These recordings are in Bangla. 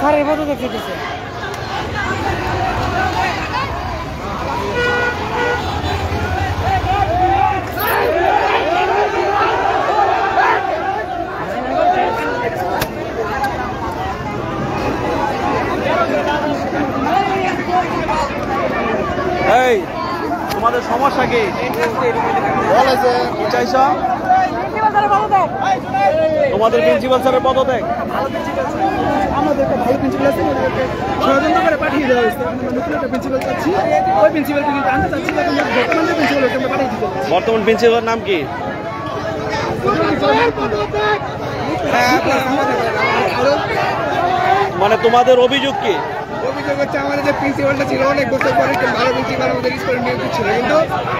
স্যারের মতো দেখতেছে। এই তোমাদের সমস্যা কি বলেছে কি চাইছ? তোমাদের প্রিন্সিপাল স্যারের পদত্যাগ। আমাদের একটা ভালো প্রিন্সিপাল আছে, ষড়যন্ত্র করে পাঠিয়ে দেওয়া হয়েছে। নতুন একটা প্রিন্সিপাল চাচ্ছি, ওই প্রিন্সিপালকে কিন্তু আনতে চাচ্ছি। বর্তমান যে প্রিন্সিপাল হচ্ছে আমরা পাঠিয়ে দিতে। বর্তমান প্রিন্সিপালের নাম কি? মানে তোমাদের অভিযোগ কি? অভিযোগ হচ্ছে আমাদের যে প্রিন্সিপালটা ছিল অনেক বছর পরে ভালো প্রিন্সিপাল আমাদের স্কুলে নিয়োজিত ছিল, কিন্তু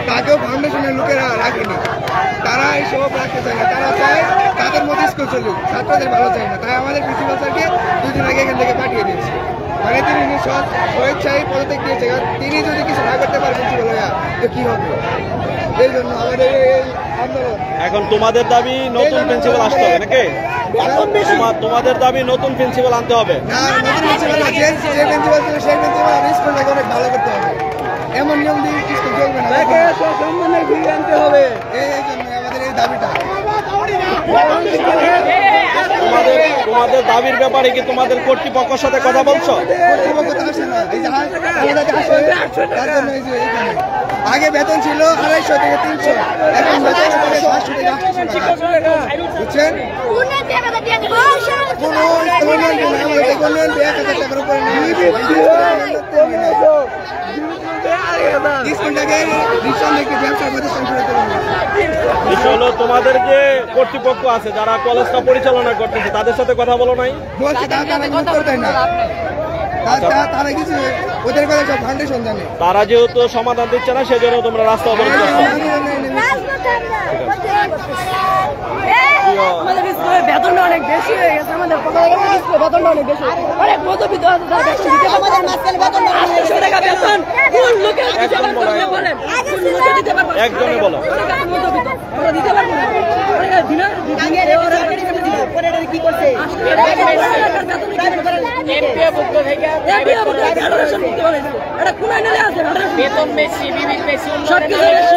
তাকেও ফাউন্ডেশনের লোকেরা রাখেনি। তারা এইসব রাখতে চায় না, তারা চায় তাদের মতো স্কুল চলুক, ছাত্রদের ভালো চায় না। তাই আমাদের প্রিন্সিপাল স্যারকে 2 দিন আগে এখান থেকে পাঠিয়ে দিয়েছে। মানে তিনি স্বেচ্ছায় পদত্যাগ দিয়েছে, কারণ তিনি যদি কিছু না করতে পারেন প্রিন্সিপাল হইয়া তো কি হবে। এই জন্য আমাদের এই আন্দোলন। এখন তোমাদের দাবি নতুন প্রিন্সিপাল আসতে হবে নাকি? তোমাদের দাবি নতুন প্রিন্সিপাল আনতে হবে। অনেক ভালো করতে হবে, এমন নিয়ম দিয়ে স্কুল চলবে না, আনতে হবে। এই জন্য আমাদের এই দাবিটা। তোমাদের দাবির ব্যাপারে কি তোমাদের কর্তৃপক্ষের সাথে কথা বলছো? আগে বেতন ছিল 250 থেকে 300, এখন বেতন 500 থেকে 800 টাকা। বুঝছেন? তোমাদের যে কর্তৃপক্ষ আছে যারা কলেজটা পরিচালনা করতেছে তাদের সাথে কথা বলো নাই? তারা যেহেতু সমাধান দিচ্ছে না, সেজন্য তোমরা রাস্তা অবরোধ করছো। আমাদের স্কুলের বেতনটা অনেক বেশি হয়ে গেছে। আমাদের বেতনটা অনেক বেশি, অনেক মধ্যবিত্ত আছে, তারা বেতন দিতে পারবে না। 800 টাকা বেতন কোন লোকের বলেন? একজনে বলো। দিতে পারবো না। কি করছে? বেতন বেশি, বিবিধ বেশি, সব কিছু বেশি।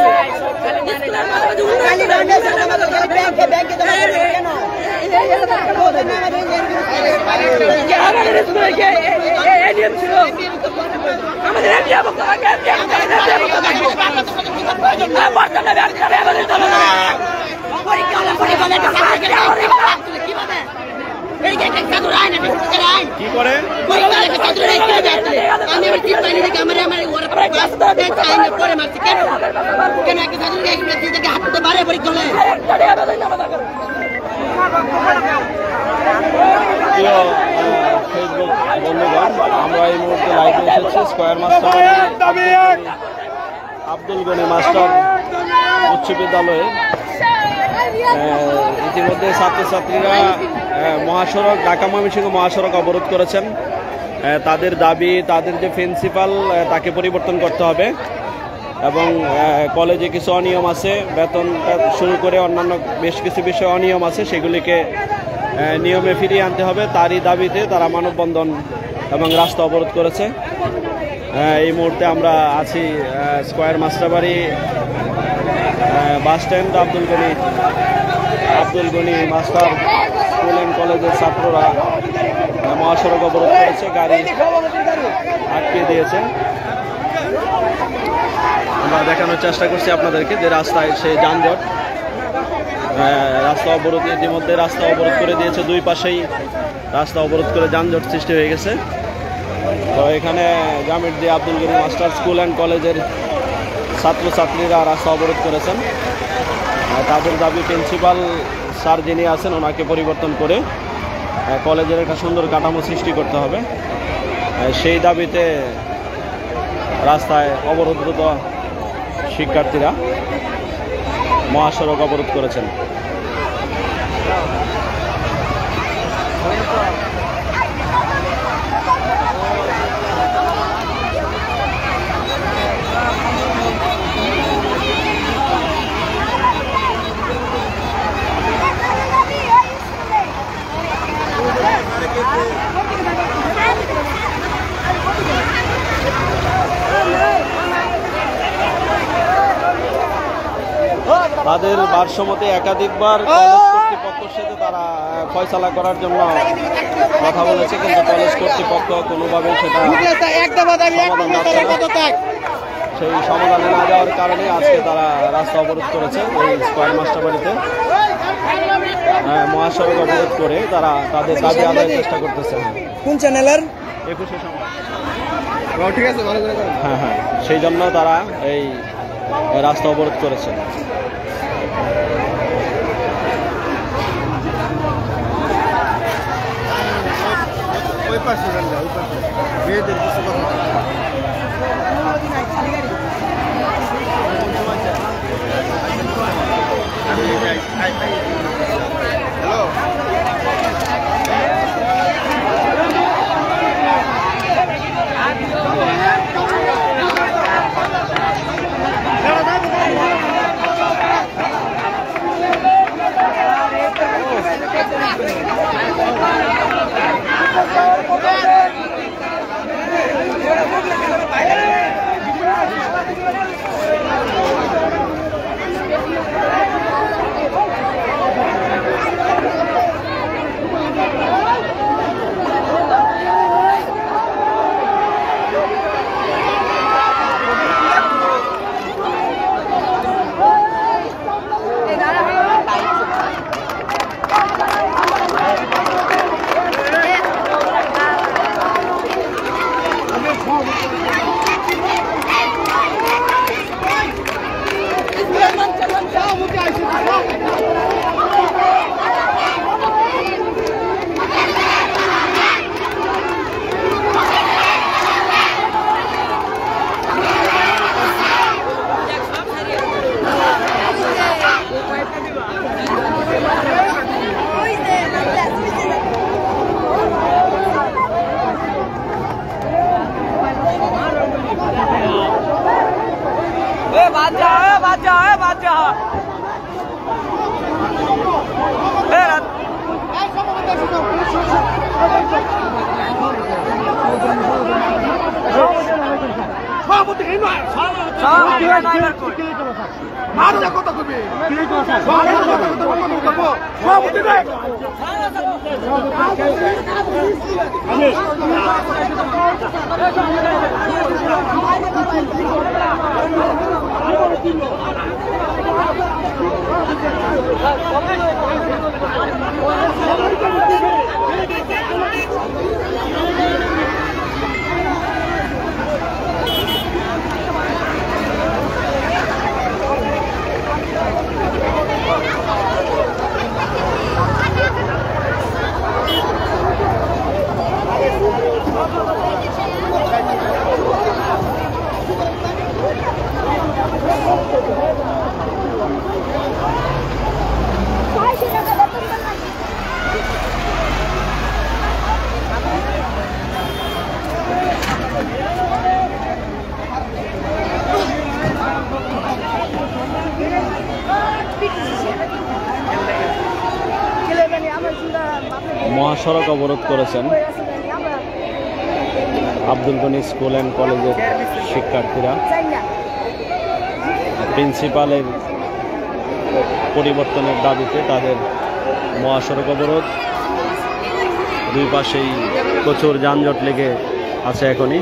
কি করে ফেসবুক বন্ধুগণ, আমরা এই মুহূর্তে লাইভে এসেছি square master Abdul Gani master উচ্চ বিদ্যালয়ে। ইতিমধ্যে ছাত্রছাত্রীরা মহাসড়ক ঢাকা ময়মনসিংহ মহাসড়ক অবরোধ করেছেন। তাদের দাবি, তাদের যে প্রিন্সিপাল তাকে পরিবর্তন করতে হবে এবং কলেজে কিছু অনিয়ম আছে, বেতন শুরু করে অন্যান্য বেশ কিছু বিষয়ে অনিয়ম আছে, সেগুলিকে নিয়মে ফিরিয়ে আনতে হবে। তারই দাবিতে তারা মানববন্ধন এবং রাস্তা অবরোধ করেছে। এই মুহূর্তে আমরা আছি square Masterbari bus stand. Abdul Gani master school and কলেজের ছাত্ররা মহাসড়ক অবরোধ করেছে, গাড়ি আটকে দিয়েছে। আমরা দেখানোর চেষ্টা করছি আপনাদেরকে যে রাস্তায় সেই যানজট, রাস্তা অবরোধ ইতিমধ্যে রাস্তা অবরোধ করে দিয়েছে। দুই পাশেই রাস্তা অবরোধ করে যানজট সৃষ্টি হয়ে গেছে। তো এখানে জামির দিয়ে Abdul Gani master school and কলেজের ছাত্রছাত্রীরা রাস্তা অবরোধ করেছেন। তাদের দাবি প্রিন্সিপাল স্যার যিনি আছেন ওনাকে পরিবর্তন করে কলেজের একটা সুন্দর কাঠামো সৃষ্টি করতে হবে। সেই দাবিতে রাস্তায় অবরোধরত শিক্ষার্থীরা মহাসড়ক অবরোধ করেছেন। তাদের ভারসাম্যতে একাধিকবার কলেজ কর্তৃপক্ষের সাথে তারা ফয়সালা করার জন্য কথা বলেছে, কিন্তু কলেজ কর্তৃপক্ষ কোনোভাবেই সেটা সমাধান যাচ্ছে না। সেই সমাধানে না যাওয়ার কারণে আজকে তারা রাস্তা অবরোধ করেছে এই স্কয়ার মাস্টারবাড়িতে। মহাসড়ক অবরোধ করে তারা তাদের দাবি আদায়ের চেষ্টা করতেছে। কোন চ্যানেলের? 21 সংবাদ। ঠিক আছে, ভালো করে করেন। হ্যাঁ, সেই জন্য তারা এই রাস্তা অবরোধ করেছে। ওই পাশে মেয়েদের কিছু কথা। হ্যালো, মহাসড়ক অবরোধ করেছেন আব্দুল গনি স্কুল অ্যান্ড কলেজের শিক্ষার্থীরা। প্রিন্সিপালের পরিবর্তনের দাবিতে তাদের মহাসড়ক অবরোধ। দুই পাশেই প্রচুর যানজট লেগে আছে এখনই।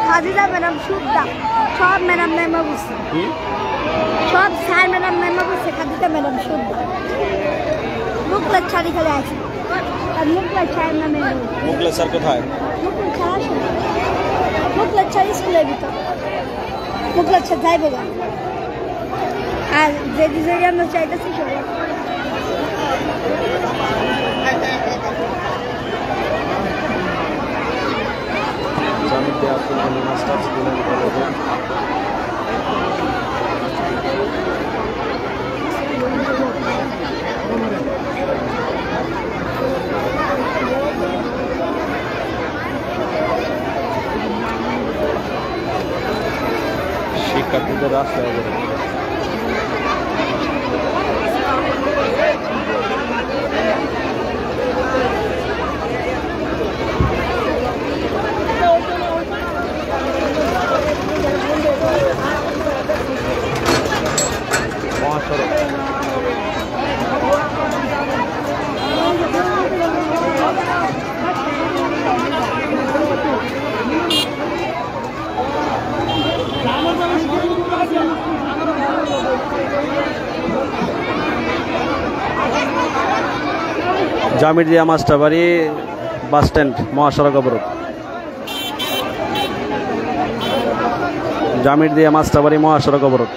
খাদিজা ম্যাডাম সুদ্দা সব ম্যাডাম নাইমা বুঝছে, সব স্যার ম্যাডাম নাইমা বুঝছে। খাদিজা ম্যাডাম সুদ্দা মুখলের ছাড়ি খেলে আছে, আর মুখলের ছাড় নামে মুখলের স্যার কোথায়? মুখলের ছাড় আসে, মুখলের ছাড় স্কুলের ভিতর, মুখলের ছাড় যাইব গা। আর যে জায়গায় আমরা চাইতেছি সবাই শিক্ষার্থীদের রাস্তায় মহাসড়ক জামিরিয়া মাস্টারবাড়ি বাস স্ট্যান্ড মহাসড়ক অবরোধ। জামিরিয়া মাস্টারবাড়ি মহাসড়ক অবরোধ।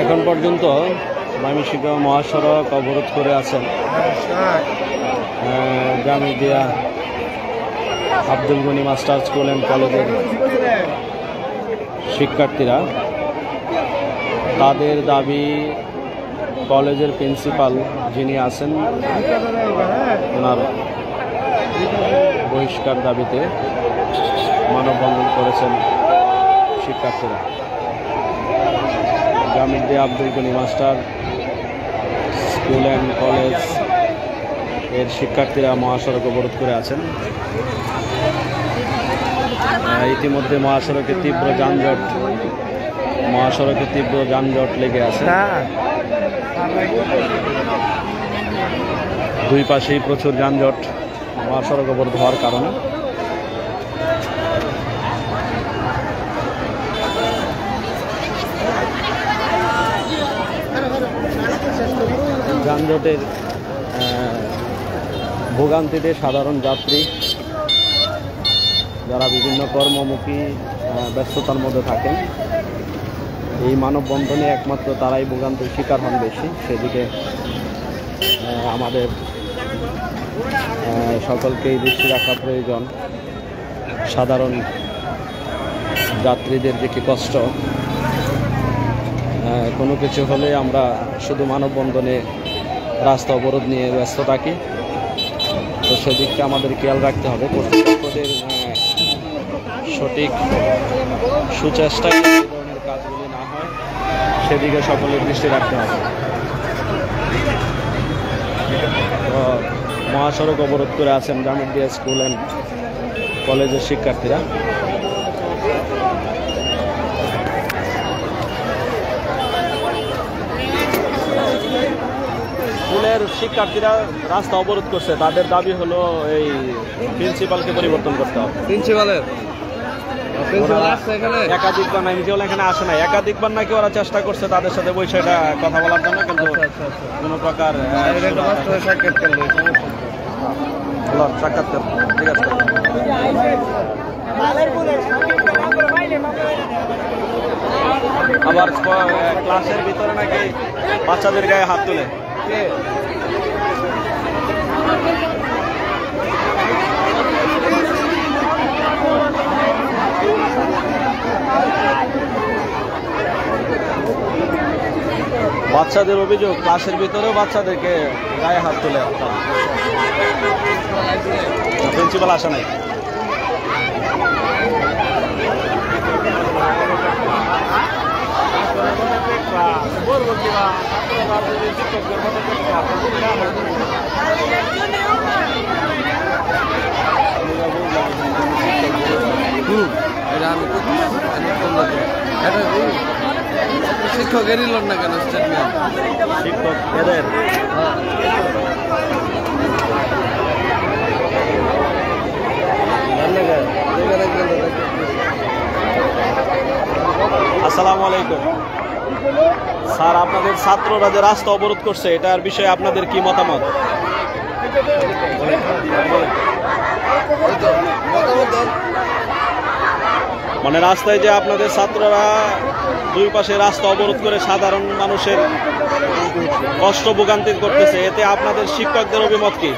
এখন পর্যন্ত ময়মনসিংহ মহাসড়ক অবরোধ করে আছেন Jamiria Abdul Gani master school and কলেজের শিক্ষার্থীরা। তাদের দাবি কলেজের প্রিন্সিপাল যিনি আছেন ওনার বহিষ্কার দাবিতে মানববন্ধন করেছেন শিক্ষার্থীরা। Jamiria Abdul Gani master school and college এর শিক্ষার্থীরা মহাসড়ক অবরোধ করে আছেন। ইতিমধ্যে মহাসড়কে তীব্র যানজট লেগে আছে। দুই পাশেই প্রচুর যানজট মহাসড়ক অবরোধ হওয়ার কারণে। যানজটের ভোগান্তিতে সাধারণ যাত্রী যারা বিভিন্ন কর্মমুখী ব্যস্ততার মধ্যে থাকেন, এই মানববন্ধনে একমাত্র তারাই ভোগান্তির শিকার হন বেশি। সেদিকে আমাদের সকলকেই দৃষ্টি রাখা প্রয়োজন। সাধারণ যাত্রীদের যে কি কষ্ট, কোনো কিছু হলে আমরা শুধু মানববন্ধনে রাস্তা অবরোধ নিয়ে ব্যস্ত থাকি। তো সেদিকটা আমাদের খেয়াল রাখতে হবে। কর্তৃপক্ষদের সঠিক সুচেষ্টায় এই ধরনের কাজগুলি না হয় সেদিকে সকলের দৃষ্টি রাখতে হবে। তো মহাসড়ক অবরোধ করে আছেন জামিরিয়া স্কুল অ্যান্ড কলেজের শিক্ষার্থীরা। স্কুলের শিক্ষার্থীরা রাস্তা অবরোধ করছে। তাদের দাবি হলো এই প্রিন্সিপালকে পরিবর্তন করতে হবে। একাধিকবার এখানে আসে না, একাধিকবার নাকি ওরা চেষ্টা করছে তাদের সাথে বিষয়টা কথা বলার জন্য, কিন্তু কোনো প্রকার সাক্ষাৎকার ঠিক আছে। আবার ক্লাসের ভিতরে নাকি বাচ্চাদের গায়ে হাত তুলে। বাচ্চাদের অভিযোগ, ক্লাসের ভিতরেও বাচ্চাদেরকে গায়ে হাত তুলে। প্রিন্সিপাল আসে নাই। শিক্ষকেরই লোন না কেন স্টেটমেন্ট শিক্ষক এদের আসসালামু আলাইকুম স্যার, আপনাদের ছাত্ররা যে রাস্তা অবরোধ করছে এটার বিষয়ে আপনাদের কি মতামত? মানে রাস্তায় যে আপনাদের ছাত্ররা দুই পাশে রাস্তা অবরোধ করে সাধারণ মানুষের কষ্ট ভোগান্তি করতেছে, এতে আপনাদের শিক্ষকদের অভিমত কি?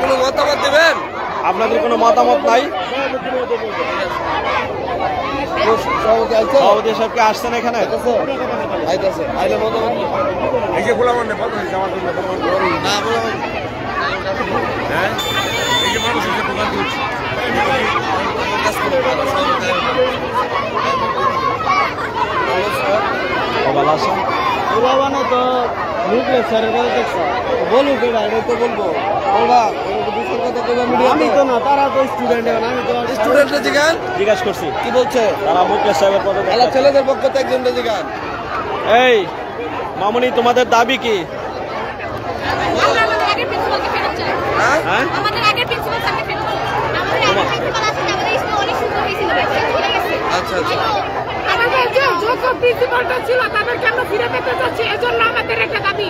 কোনো মতামত দেবেন? আপনাদের কোনো মতামত নাই? সভাপতি সাহেবকে আসছেন এখানে? আইলে মতামত এই যে গোলাম না হ্যাঁ এই যে মানুষ এসে দোকান করছে ভালো আছেন? তো নুকলে স্যারের কথা দেখছো বলুক এটা তো বলবো আমি তো না, তারা তো স্টুডেন্ট, আমি তো স্টুডেন্টের জিগান জিজ্ঞাসা করছি কি বলছে তারা মুখলেস সাহেবের পদে। ছেলেদের পক্ষ থেকে একজন জিগান। এই মামুনি, তোমাদের দাবি কি? হ্যাঁ? আচ্ছা আচ্ছা আমাদের যে যোগ্য প্রিন্সিপালটা ছিল তাদেরকে আমরা ফিরে পেতে চাচ্ছি, এজন্য আমাদের একটা দাবি।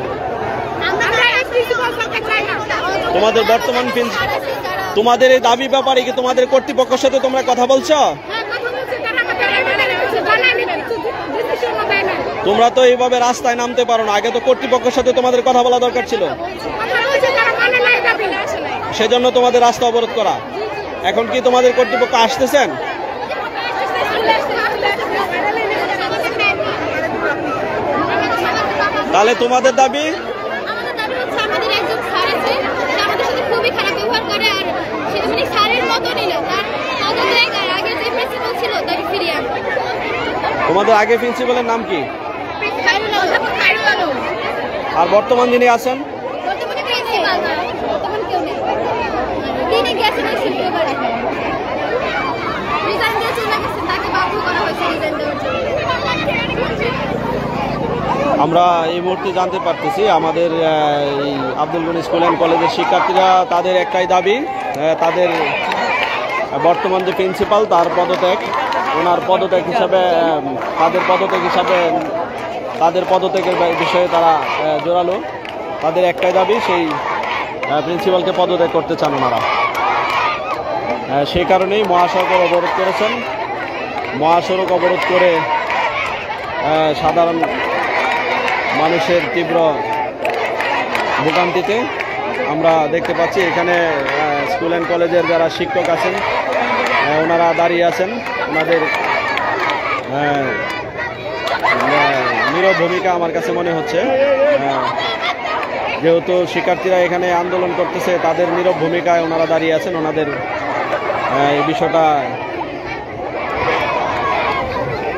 আমরা এই প্রিন্সিপাল স্যারকে চাই না। তোমাদের বর্তমান তোমাদের এই দাবি ব্যাপারে কি তোমাদের কর্তৃপক্ষের সাথে তোমরা কথা বলছো? হ্যাঁ, কথা বলছি, তারা আমাদের জানায়নি, ডিসিশনও দেয় না। তোমরা তো এইভাবে রাস্তায় নামতে পারো না, আগে তো কর্তৃপক্ষের সাথে তোমাদের কথা বলা দরকার ছিল। কথা বলছি, তারা মানে না এই দাবি। সেজন্য তোমাদের রাস্তা অবরোধ করা। এখন কি তোমাদের কর্তৃপক্ষ আসতেছেন? তাহলে তোমাদের দাবি? আমাদের দাবি হচ্ছে আমাদের একজন স্যার আছে, সে আমাদের সাথে খুবই খারাপ ব্যবহার করে, আর সে মানে স্যারের মতনই না, তার পদত্যাগ আগে যে প্রিন্সিপাল ছিল তাকে ফিরিয়ে আনবে। তোমাদের আগে প্রিন্সিপালের নাম কি? খায়রুল আলম। আর বর্তমান যিনি আছেন? বর্তমানে প্রিন্সিপাল না, বর্তমান কেউ নেই, তিনি গেছেন ওই শুক্রবারে রিজাইন দিয়ে চলে গেছেন, তাকে বাধ্য করা হয়েছে রিজাইন দেওয়ার জন্য। আমরা এই মুহূর্তে জানতে পারতেছি আমাদের এই আব্দুল গনি স্কুল অ্যান্ড কলেজের শিক্ষার্থীরা তাদের একটাই দাবি, তাদের বর্তমান যে প্রিন্সিপাল তার পদত্যাগ, ওনার পদত্যাগ হিসাবে তাদের পদত্যাগের বিষয়ে তারা জোরালো। তাদের একটাই দাবি, সেই প্রিন্সিপালকে পদত্যাগ করতে চান ওনারা। সেই কারণেই মহাসড়ক অবরোধ করেছেন। মহাসড়ক অবরোধ করে সাধারণ মানুষের তীব্র ভোগান্তিতে আমরা দেখতে পাচ্ছি এখানে স্কুল অ্যান্ড কলেজের যারা শিক্ষক আছেন ওনারা দাঁড়িয়ে আছেন। ওনাদের নীরব ভূমিকা আমার কাছে মনে হচ্ছে, যেহেতু শিক্ষার্থীরা এখানে আন্দোলন করতেছে তাদের নীরব ভূমিকায় ওনারা দাঁড়িয়ে আছেন। ওনাদের এই বিষয়টা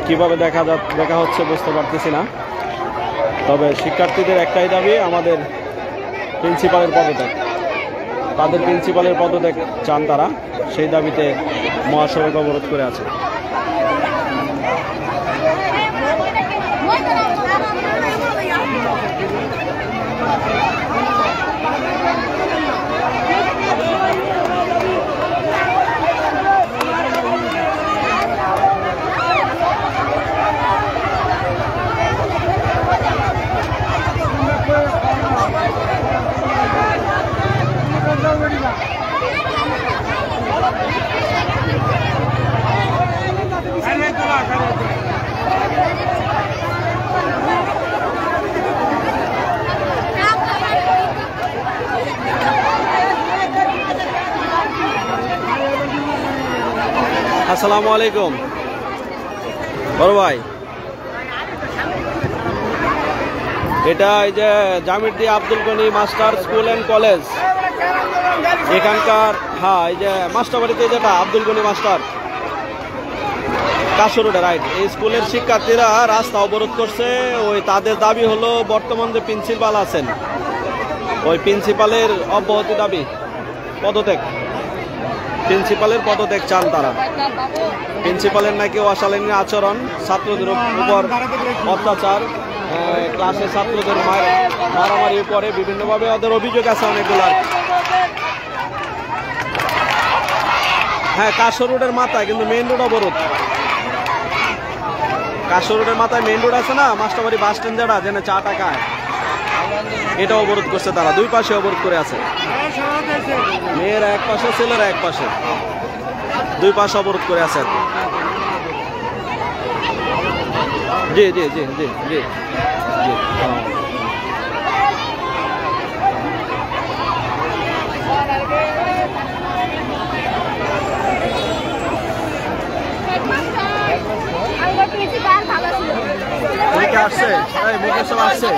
কিভাবে দেখা হচ্ছে বুঝতে পারতেছি না। তবে শিক্ষার্থীদের একটাই দাবি, আমাদের প্রিন্সিপালের পদত্যাগ, তাদের প্রিন্সিপালের পদত্যাগ চান তারা। সেই দাবিতে মহাসড়ক অবরোধ করে আছে। আসসালামু আলাইকুম বড় ভাই। এটা এই যে Jamirdi Abdul Gani master school and college এখানকার, হ্যাঁ এই যে মাস্টারবাড়িতে যেটা আব্দুল গনি মাস্টার কাশরোডে রাইট, এই স্কুলের শিক্ষার্থীরা রাস্তা অবরোধ করছে। ওই তাদের দাবি হলো বর্তমান যে প্রিন্সিপাল আছেন ওই প্রিন্সিপালের অব্যাহতি দাবি, পদত্যাগ, প্রিন্সিপালের পদত্যাগ চান তারা। প্রিন্সিপালের নাকি অশালীন আচরণ, ছাত্রদের উপর অত্যাচার, ক্লাসে ছাত্রদের মারামারি করে, বিভিন্নভাবে ওদের অভিযোগ আছে অনেকগুলো। হ্যাঁ কাশর রোডের মাথায় কিন্তু মেইন রোড অবরোধ। কাশর রোডের মাথায় মেইন রোড আছে না, মাস্টারবাড়ি বাস স্ট্যান্ড যেটা যেন 4 টাকায়, এটা অবরোধ করছে তারা, দুই পাশে অবরোধ করে আছে। মেয়ের এক পাশে, ছেলেরা এক পাশে, দুই পাশে অবরোধ করে আছে। জি জি জি জি জি জি আসছে, মুকেশ সব আসছে,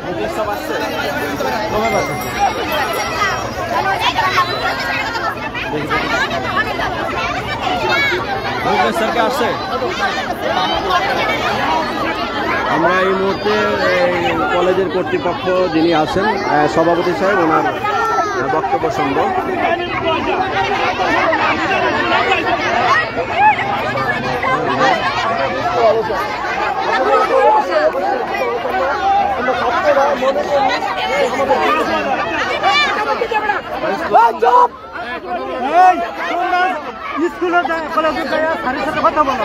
মুকেশ সব আসছে, মুকেশ স্যারকে আসছে। আমরা এই মুহূর্তে কলেজের কর্তৃপক্ষ যিনি আছেন সভাপতি সাহেব, ওনার বক্তব্য শুনব। স্কুলে কলেজে স্যারের সাথে কথা বলো।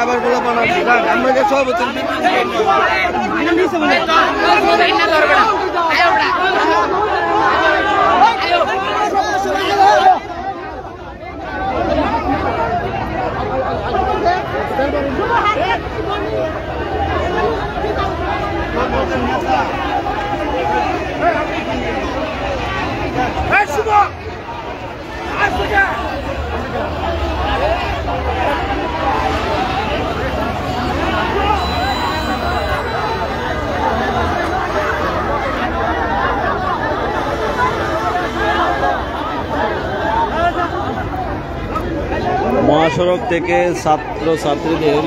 আবার বলা আমরা সব হচ্ছেন মহাসড়ক থেকে ছাত্রছাত্রীদের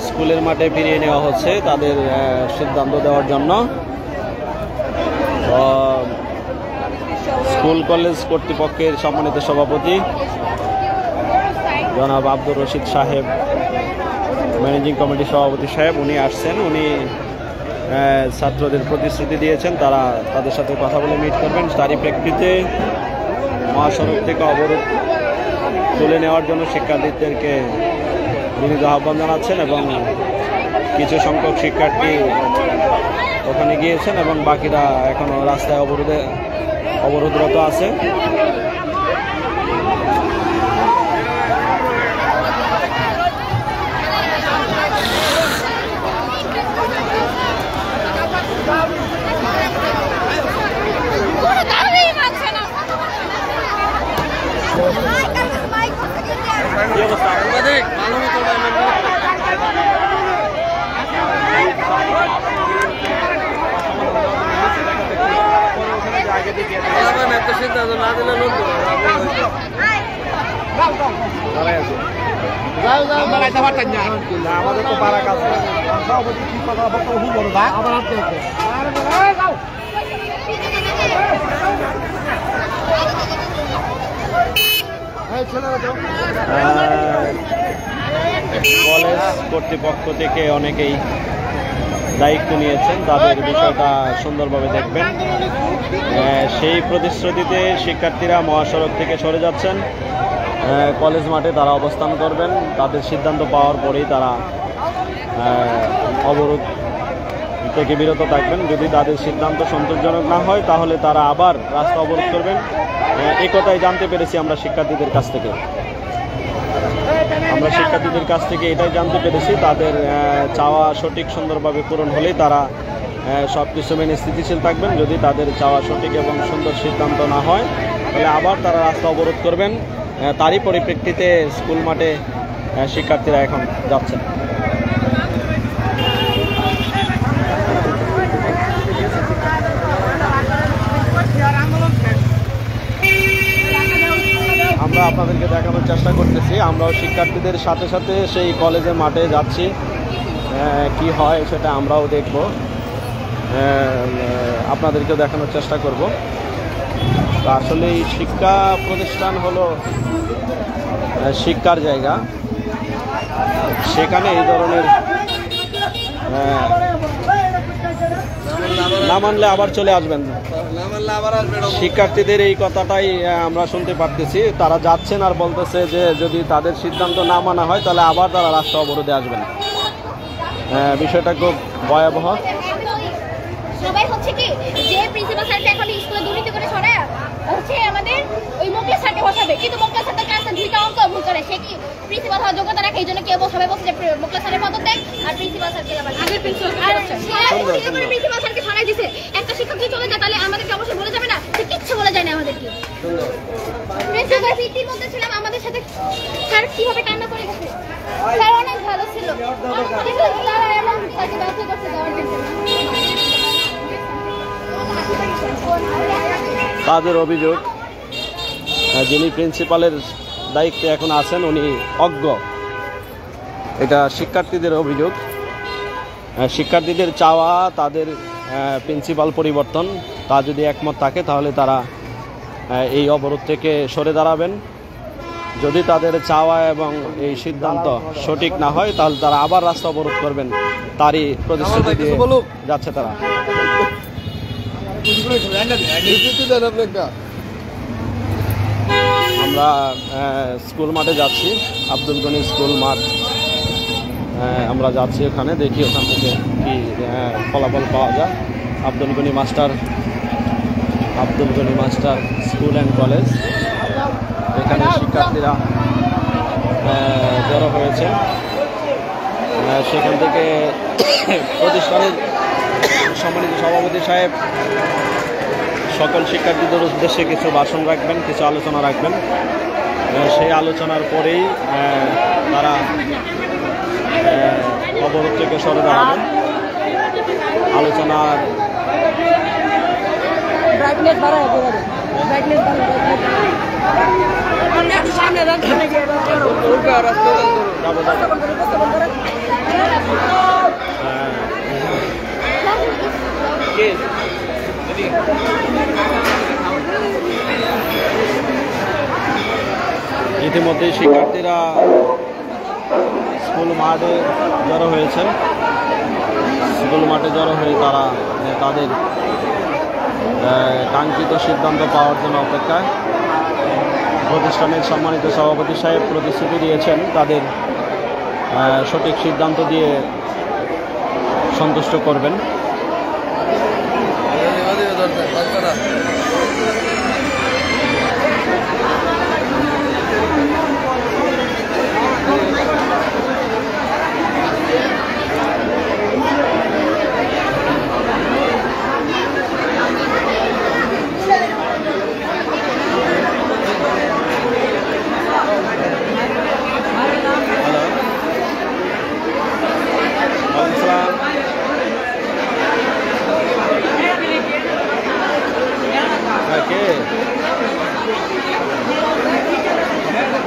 স্কুলের মাঠে ফিরিয়ে নেওয়া হচ্ছে তাদের সিদ্ধান্ত দেওয়ার জন্য। স্কুল কলেজ কর্তৃপক্ষের সম্মানিত সভাপতি জনাব আব্দুর রশিদ সাহেব, ম্যানেজিং কমিটির সভাপতি সাহেব, উনি আসছেন। উনি ছাত্রদের প্রতিশ্রুতি দিয়েছেন তারা তাদের সাথে কথা বলে মিট করবেন। তারই প্রেক্ষিতে মহাসড়ক থেকে অবরোধ তুলে নেওয়ার জন্য শিক্ষার্থীদেরকে বিনীত আহ্বান জানাচ্ছেন এবং কিছু সংখ্যক শিক্ষার্থী ওখানে গিয়েছেন এবং বাকিরা এখনো রাস্তায় অবরোধরত আছে। কি অবস্থা? ভালো মতো আমাদের তো পাড়া কাছে কলেজ কর্তৃপক্ষ থেকে অনেকেই দায়িত্ব নিয়েছেন, তাদের বিষয়টা সুন্দরভাবে দেখবেন। সেই প্রতিশ্রুতিতে শিক্ষার্থীরা মহাসড়ক থেকে সরে যাচ্ছেন, কলেজ মাঠে তারা অবস্থান করবেন। তাদের সিদ্ধান্ত পাওয়ার পরেই তারা অবরোধ থেকে বিরত থাকবেন। যদি তাদের সিদ্ধান্ত সন্তোষজনক না হয় তাহলে তারা আবার রাস্তা অবরোধ করবেন। এই কথাই জানতে পেরেছি আমরা শিক্ষার্থীদের কাছ থেকে। এটাই জানতে পেরেছি, তাদের চাওয়া সঠিক সুন্দরভাবে পূরণ হলেই তারা সব কিছু মেনে স্থিতিশীল থাকবেন। যদি তাদের চাওয়া সঠিক এবং সুন্দর সিদ্ধান্ত না হয় তাহলে আবার তারা রাস্তা অবরোধ করবেন। তারই পরিপ্রেক্ষিতে স্কুল মাঠে শিক্ষার্থীরা এখন যাচ্ছেন। আমরা আপনাদেরকে দেখানোর চেষ্টা করতেছি, আমরাও শিক্ষার্থীদের সাথে সাথে সেই কলেজের মাঠে যাচ্ছি। কি হয় সেটা আমরাও দেখব, আপনাদেরকেও দেখানোর চেষ্টা করব। তো আসলে এই শিক্ষা প্রতিষ্ঠান হলো শিক্ষার জায়গা, সেখানে এই ধরনের না মানলে আবার চলে আসবেন। শিক্ষার্থীদের এই কথাটাই আমরা শুনতে পারতেছি, তারা যাচ্ছেন আর বলতেছে যে যদি তাদের সিদ্ধান্ত না মানা হয় তাহলে আবার তারা রাস্তা অবরোধে আসবেন। বিষয়টা খুব ভয়াবহ। সবাই হচ্ছে কি যে প্রিন্সিপাল স্যারকে এখন স্কুলে দুর্নীতি করে সরায় হচ্ছে আমাদের ওই মোকলেস স্যারকে বসাবে, কিন্তু মোকলেস স্যার তো ক্লাসে 2টা অঙ্ক ভুল করে, সে কি প্রিন্সিপাল হওয়ার যোগ্যতা রাখে? এই জন্য কেউ সবাই বলছে যে মোকলেস স্যারের পদ দেয় আর প্রিন্সিপাল স্যারকে আগের প্রিন্সিপাল স্যারকে সরাই দিছে। একটা শিক্ষক যদি চলে যায় তাহলে আমাদেরকে অবশ্যই বলে যাবে না, সে কিচ্ছু বলে যায় না আমাদেরকে। প্রিন্সিপাল ভীতির মধ্যে ছিলাম, আমাদের সাথে স্যার কিভাবে কান্না করে গেছে। স্যার অনেক ভালো ছিল, কিন্তু তারা এমন তাকে ব্যবস্থা করতে দেওয়ার জন্য তাদের অভিযোগ যিনি প্রিন্সিপালের দায়িত্বে এখন আছেন উনি অজ্ঞ। এটা শিক্ষার্থীদের অভিযোগ। শিক্ষার্থীদের চাওয়া তাদের প্রিন্সিপাল পরিবর্তন, তা যদি একমত থাকে তাহলে তারা এই অবরোধ থেকে সরে দাঁড়াবেন। যদি তাদের চাওয়া এবং এই সিদ্ধান্ত সঠিক না হয় তাহলে তারা আবার রাস্তা অবরোধ করবেন। তারই প্রতিশ্রুতি দিয়ে যাচ্ছে তারা। আমরা স্কুল মাঠে যাচ্ছি, আব্দুল গনি স্কুল মাঠ। আমরা যাচ্ছি ওখানে, দেখি ওখান থেকে কি ফলাফল পাওয়া যায়। Abdul Gani master school and college, এখানে শিক্ষার্থীরা জড়ো হয়েছে। সেখান থেকে প্রতিষ্ঠানের সম্মানিত সভাপতি সাহেব সকল শিক্ষার্থীদের উদ্দেশ্যে কিছু ভাষণ রাখবেন, কিছু আলোচনা রাখবেন। সেই আলোচনার পরেই তারা অবরোধ থেকে সরে দাঁড়াবেন। আলোচনার ইতিমধ্যে শিক্ষার্থীরা স্কুল মাঠে জড়ো হয়েছেন। স্কুল মাঠে জড়ো হয়ে তারা তাদের কাঙ্ক্ষিত সিদ্ধান্ত পাওয়ার জন্য অপেক্ষায়। প্রতিষ্ঠানের সম্মানিত সভাপতি সাহেব প্রতিশ্রুতি দিয়েছেন তাদের সঠিক সিদ্ধান্ত দিয়ে সন্তুষ্ট করবেন।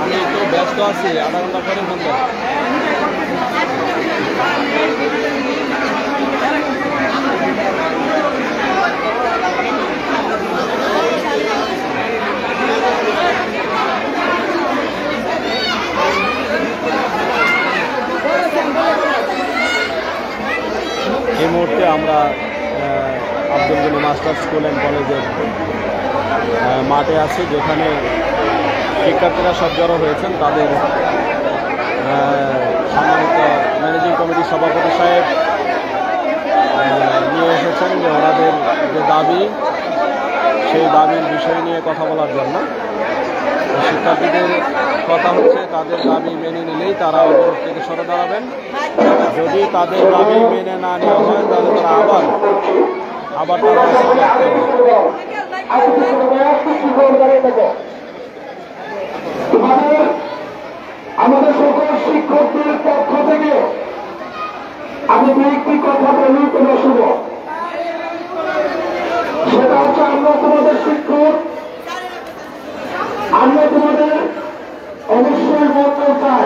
আমি একটু ব্যস্ত আছি, আধা ঘন্টা পরে ফোন দেব। এই মুহূর্তে আমরা Abdul Gani master school and কলেজের মাঠে আছি, যেখানে শিক্ষার্থীরা সব জড়ো হয়েছেন। তাদের সম্মানিত ম্যানেজিং কমিটির সভাপতি সাহেব নিয়ে এসেছেন যে ওনাদের যে দাবি, সেই দাবির বিষয় নিয়ে কথা বলার জন্য। শিক্ষার্থীদের কথা হচ্ছে তাদের দাবি মেনে নিলেই তারা অবরোধ থেকে সরে দাঁড়াবেন। যদি তাদের দাবি মেনে না নেওয়া হয় তাহলে তারা আবার তারা আমাদের সকল শিক্ষকদের পক্ষ থেকে আমি একটি কথা বলি, তোমরা শুভ। সেটা হচ্ছে আমরা তোমাদের শিক্ষক, আমরা তোমাদের অবশ্যই মঙ্গল চাই।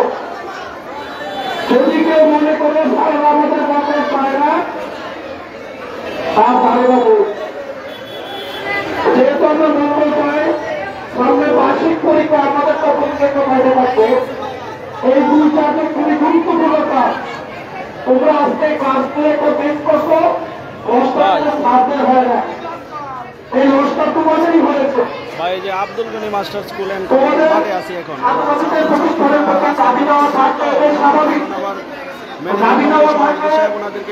যদি কেউ মনে করে স্যার আমাদের মঙ্গল চায় না, তা ভালো বাবু, যেহেতু আমরা মঙ্গল চাই, সামনে বার্ষিক পরীক্ষা আমাদের পরীক্ষা বাইরে থাকবে। এই 2-4টি খুবই গুরুত্বপূর্ণ কাজ। তোমরা আজকে ক্লাসগুলো একটু মিস করছো, রোজটা সাহায্য হয় না। এই রোজটা তোমাদেরই হয়েছে। ভাই যে Abdul Gani master school and মাঠে আছি এখন। ওনাদেরকে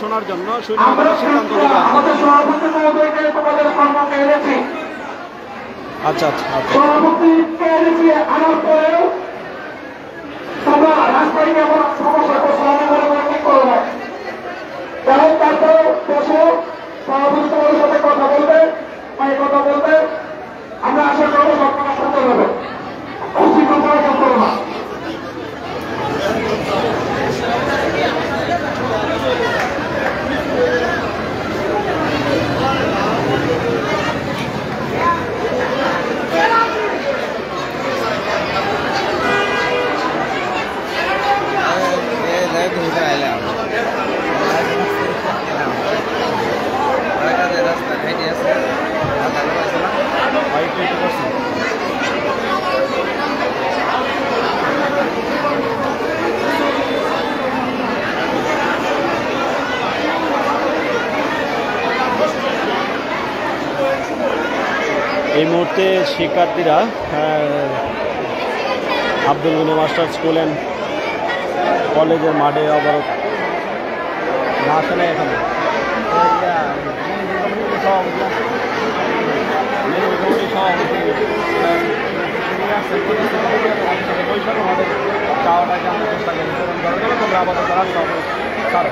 শোনার জন্য সিদ্ধান্ত নিলাম। আচ্ছা আচ্ছা আচ্ছা। তোমরা রাস্তায় কেমন সমস্যা করছো আমি মনে করে ঠিক করো না। তেমন তারপরে বসে সভাপতি তোমাদের সাথে কথা বলবে, এই কথা বলবে। আমরা আশা করবো সবটা সুন্দর হবে। উচিত কথা করো না। এই মুহূর্তে শিক্ষার্থীরা Abdul Gani master school and কলেজের মাঠে অবরোধ না আসে না এখানে চাওয়াটাকে আমরা চেষ্টা করি। তোমরা আপাতত রাস্তা ছাড়ো।